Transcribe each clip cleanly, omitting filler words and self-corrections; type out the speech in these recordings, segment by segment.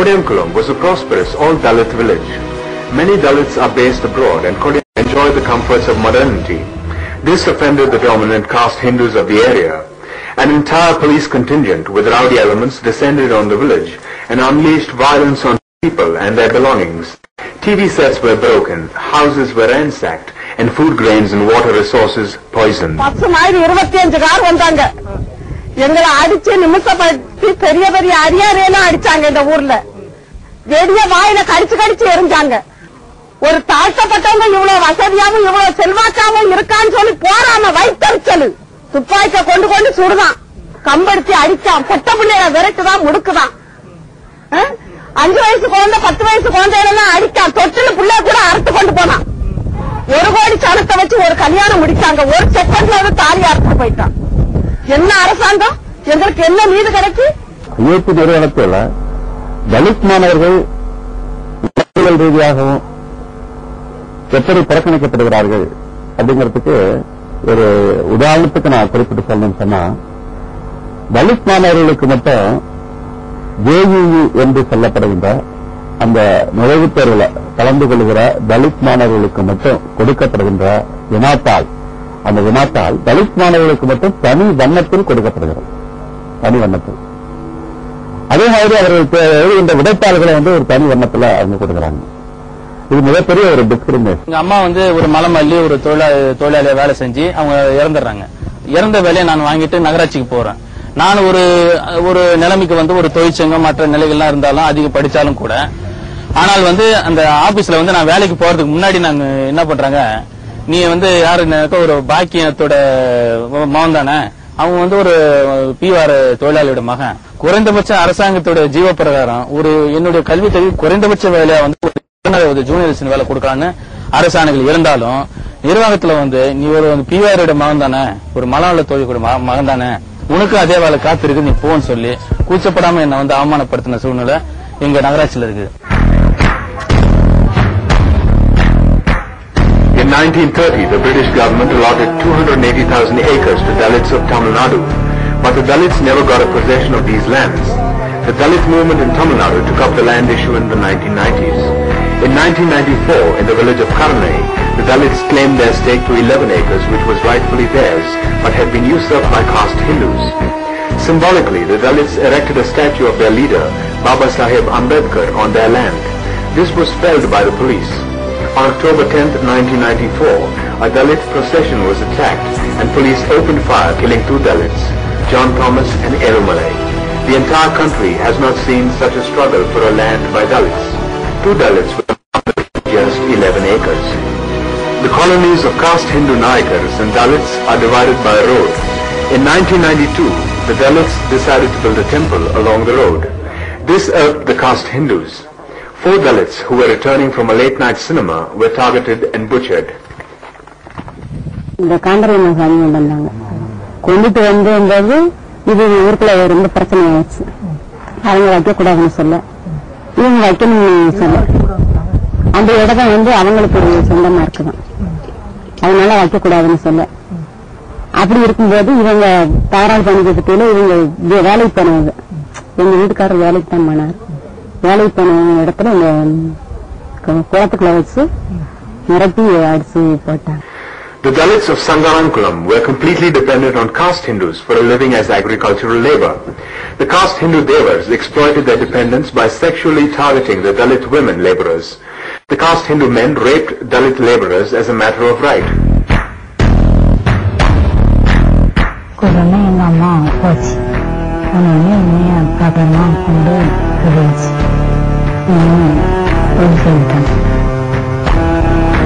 Kodiamkulam was a prosperous all-Dalit village. Many Dalits are based abroad and enjoy the comforts of modernity. This offended the dominant caste Hindus of the area. An entire police contingent with rowdy elements descended on the village and unleashed violence on people and their belongings. TV sets were broken, houses were ransacked, and food grains and water resources poisoned. எங்களை அடிச்சு நிமிஷப்படுத்தி பெரிய பெரிய அரியாரையெல்லாம் அடிச்சாங்க. இந்த ஊர்ல வெடிய வாயில கடிச்சு கடிச்சு எரிஞ்சாங்க. ஒரு தாழ்த்தப்பட்டவங்க இவ்வளவு வசதியாவும் இவ்வளவு செல்வாக்காவும் இருக்கான்னு சொல்லி போறாம வைத்தறிச்சல் துப்பாக்கிய கொண்டு கொண்டு சுடுதான், கம்பெடுத்து அடிச்சான், பொட்ட பிள்ளைய விரட்டுதான், முடுக்குதான். 5 வயசு குழந்தை 10 வயசு குழந்தைகளெல்லாம் அடிச்சான், தொட்டில பிள்ளைய கூட அறுத்து கொண்டு போனான். 1 கோடி சனத்தை வச்சு ஒரு கல்யாணம் முடிச்சாங்க. ஒரு செகண்ட்ல வந்து தாலி அறுத்து போயிட்டான். என்ன அரசாங்கம், எங்களுக்கு என்ன நீதி கிடைக்கு? ஐஐடி நிறுவனத்தில் தலித் மாணவர்கள் ரீதியாகவும் எப்படி புறக்கணிக்கப்படுகிறார்கள் அப்படிங்கிறதுக்கு ஒரு உதாரணத்துக்கு நான் குறிப்பிட்டு சொல்லணும்னு சொன்னா, தலித் மாணவர்களுக்கு மட்டும் ஜேஇஇ என்று சொல்லப்படுகின்ற அந்த நுழைவுத் தேர்வில் கலந்து கொள்கிற தலித் மாணவர்களுக்கு மட்டும் கொடுக்கப்படுகின்ற வினாத்தாள், அந்த வினாத்தாள் தலித் மாணவர்களுக்கு மட்டும் தனி வண்ணத்தில் கொடுக்கப்படுகிறது. தனி வண்ணத்தில். அதே மாதிரி அவர்களுக்கு இந்த விடைத்தாள்களை ஒரு தனி வண்ணத்தில் அவங்க கொடுக்குறாங்க. இது மிகப்பெரிய ஒரு டிஸ்கிரிமினேஷன். எங்க அம்மா ஒரு மலமல்லி ஒரு தொழிலாளிய வேலை செஞ்சு அவங்க இறந்துடுறாங்க. இறந்த வேலையை நான் வாங்கிட்டு நகராட்சிக்கு போறேன். நான் ஒரு நிலைமைக்கு ஒரு தொழிற்சங்கம் மற்ற நிலைகள்லாம் இருந்தாலும் அதிக படிச்சாலும் கூட, ஆனால் அந்த ஆபீஸ்ல நான் வேலைக்கு போறதுக்கு முன்னாடி நான் என்ன பண்றாங்க, நீ யாருன்னாக்க ஒரு பாக்கியத்தோட மகன் தானே, அவங்க ஒரு பிஆர் தொழிலாளியோட மகன், குறைந்தபட்ச அரசாங்கத்தோட ஜீவ பிரகாரம் என்னுடைய கல்வி தகுதி குறைந்தபட்ச வேலையா ஜூனியர் வேலை கொடுக்கலான்னு அரசாணைகள் இருந்தாலும், நிர்வாகத்துல நீ ஒரு பிஆரோட மகன் தானே, ஒரு மலநல தொழிலோட மகன் தானே, உனக்கு அதே வேலை காத்திருக்கு, நீ போன்னு சொல்லி கூச்சப்படாம என்ன அவமானப்படுத்தின சூழ்நிலை எங்க நகராட்சியில இருக்கு. In 1930, the British government allotted 280,000 acres to Dalits of Tamil Nadu, but the Dalits never got a possession of these lands. The Dalit movement in Tamil Nadu took up the land issue in the 1990s. In 1994, in the village of Karnai, the Dalits claimed their stake to 11 acres, which was rightfully theirs, but had been usurped by caste Hindus. Symbolically, the Dalits erected a statue of their leader, Baba Saheb Ambedkar, on their land. This was felled by the police. On October 10, 1994, a Dalit procession was attacked and police opened fire, killing 2 Dalits, John Thomas and Erumalai. The entire country has not seen such a struggle for a land by Dalits. 2 Dalits were just 11 acres. The colonies of caste Hindu Nayakars and Dalits are divided by a road. In 1992, the Dalits decided to build a temple along the road. This irked the caste Hindus. 4 Dalits who were returning from a late-night cinema were targeted and butchered. இந்த காண்டரமா சாமி வந்தாங்க, கொண்டுட்டு வந்தது இது ஊருக்குள்ள ரொம்ப பிரச்சனை ஆயிடுச்சு. அவங்க வைக்கக்கூடாதுன்னு சொல்ல, இவங்க வைக்கணும்னு சொல்ல, அந்த இடம் அவங்களுக்கு ஒரு சொந்தமா இருக்குதான், அதனால வைக்கக்கூடாதுன்னு சொல்ல. அப்படி இருக்கும்போது இவங்க தாராள் பண்ணிக்கிட்டு இவங்க வேலைக்கு போனவங்க, எங்க வீட்டுக்காரர் வேலைக்கு தான் போனார். வேலைக்கு போன இடத்துல இந்த குளத்துக்குள்ள வச்சு நிரப்பி அடிச்சு போட்டாங்க. The Dalits of Sangarankulam were completely dependent on caste Hindus for a living as agricultural labor. The caste Hindu devas exploited their dependence by sexually targeting the Dalit women laborers. The caste Hindu men raped Dalit laborers as a matter of right.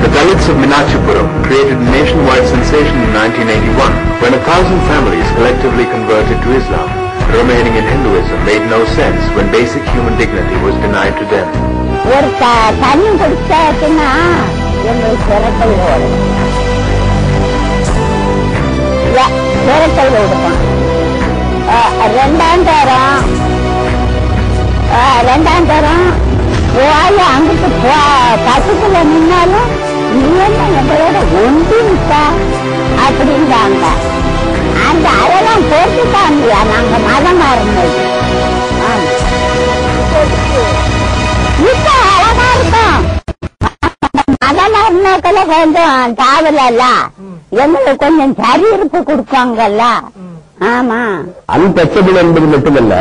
The Dalits of Minachipuram created a nationwide sensation in 1981 when 1,000 families collectively converted to Islam. Remaining in Hinduism made no sense when basic human dignity was denied to them. அங்கிட்டு பக்கத்துல நின்னாலும் நீ என்ன எங்களோட ஒன்றிருக்கா அப்படிங்கிறாங்க. அந்த அதெல்லாம் போட்டுட்டாங்க நாங்க மதமா இருந்தது. கொஞ்சம் தாவலல்ல, எங்களுக்கு கொஞ்சம் சரி இருப்பு கொடுப்பாங்கல்ல. ஆமா, அன்டச்சபிள் என்பது மட்டுமல்ல,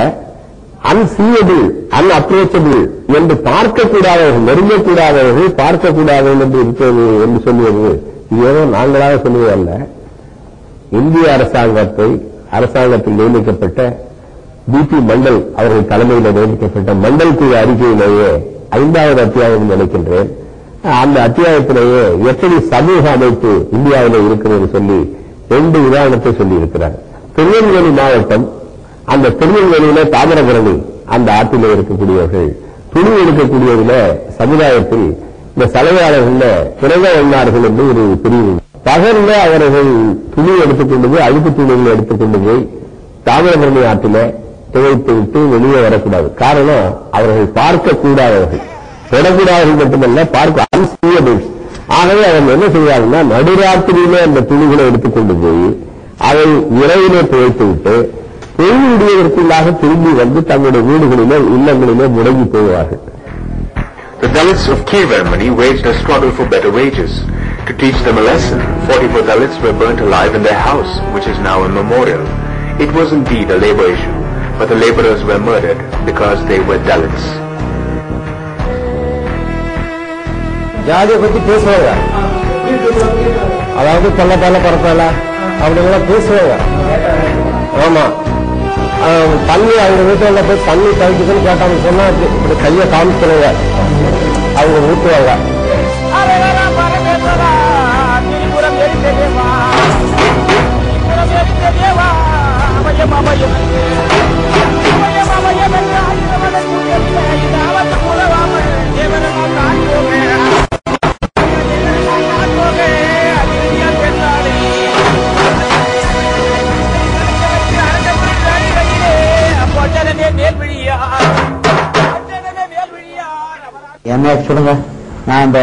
அன்சீயபிள், அன்அப்ரோச்சபிள் என்று பார்க்கக்கூடாதவர்கள், நெருங்கக்கூடாதவர்கள், பார்க்கக்கூடாதவர்கள் என்று இருக்கிறது என்று சொல்லுவது இது ஏதோ நாங்களாக சொல்லுவதல்ல. இந்திய அரசாங்கத்தில் நியமிக்கப்பட்ட பிபி மண்டல் அவர்கள் தலைமையில் நியமிக்கப்பட்ட மண்டல் குழு அறிக்கையிலேயே 5வது அத்தியாயம் நினைக்கின்றேன், அந்த அத்தியாயத்திலேயே எப்படி சமூக அமைப்பு இந்தியாவில் இருக்கிறது சொல்லி 2 உதாரணத்தை சொல்லி இருக்கிறார். திருநெல்வேலி மாவட்டம், அந்த திருநெல்வேலியில தாமிரபரணி அந்த ஆற்றில இருக்கக்கூடியவர்கள் துணி எடுக்கக்கூடியதுல சமுதாயத்தில் இந்த சலவையாளர்கள் பிறக வண்ணார்கள் என்று ஒரு பிரிவு. பகல்ல அவர்கள் துணி எடுத்துக்கொண்டு போய் அழுக்கு துணிகளை எடுத்துக்கொண்டு போய் தாமிரபரணி ஆற்றில துவைத்து விட்டு வெளியே வரக்கூடாது. காரணம், அவர்கள் பார்க்கக்கூடாதவர்கள், தொடக்கூடாதவர்கள் மட்டுமல்ல, பார்க்க அன்சீயபிள்ஸ். ஆகவே அவர்கள் என்ன செய்வாங்கன்னா, நடுராத்திரியிலே அந்த துணிகளை எடுத்துக்கொண்டு போய் அதை இரவிலே துவைத்து விட்டு பொழுது விடுவதற்குள்ளாக திரும்பி வந்து தங்களுடைய வீடுகளிலே இல்லங்களிலே முடங்கி போவார்கள். The Dalits of Kirvarmani waged a struggle for better wages. To teach them a lesson, 44 Dalits were burnt alive in their house, which is now a memorial. It was indeed a labor issue, but the laborers were murdered because they were Dalits. ஜாதியை பத்தி பேசுவாங்க, அதாவது கொல்லப்பால பரப்பால அப்படிங்கலாம் பேசுவாங்க. ஆமா, தண்ணி அவங்க வீட்டுல போய் தண்ணி தவிக்குதுன்னு கேட்டாங்க சொன்னா இப்படி கையை காமிக்கிறாங்க, அவங்க ஊற்றுவாங்க. என்ன சொல்லுங்க, நான் இந்த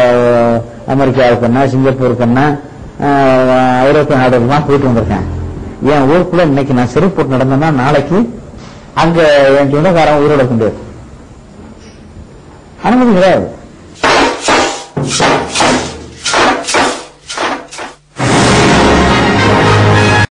அமெரிக்காவுக்குன்னா சிங்கப்பூருக்குன்னா ஐரோப்பிய நாடுகள்லாம் போயிட்டு வந்திருக்கேன். என் ஊருக்குள்ள இன்னைக்கு நான் செருப்பு போட்டு நடந்தேன்னா நாளைக்கு அங்க என் சொந்தக்காரன் உயிரோட இருக்க முடியாது, அனுமதி கிடையாது.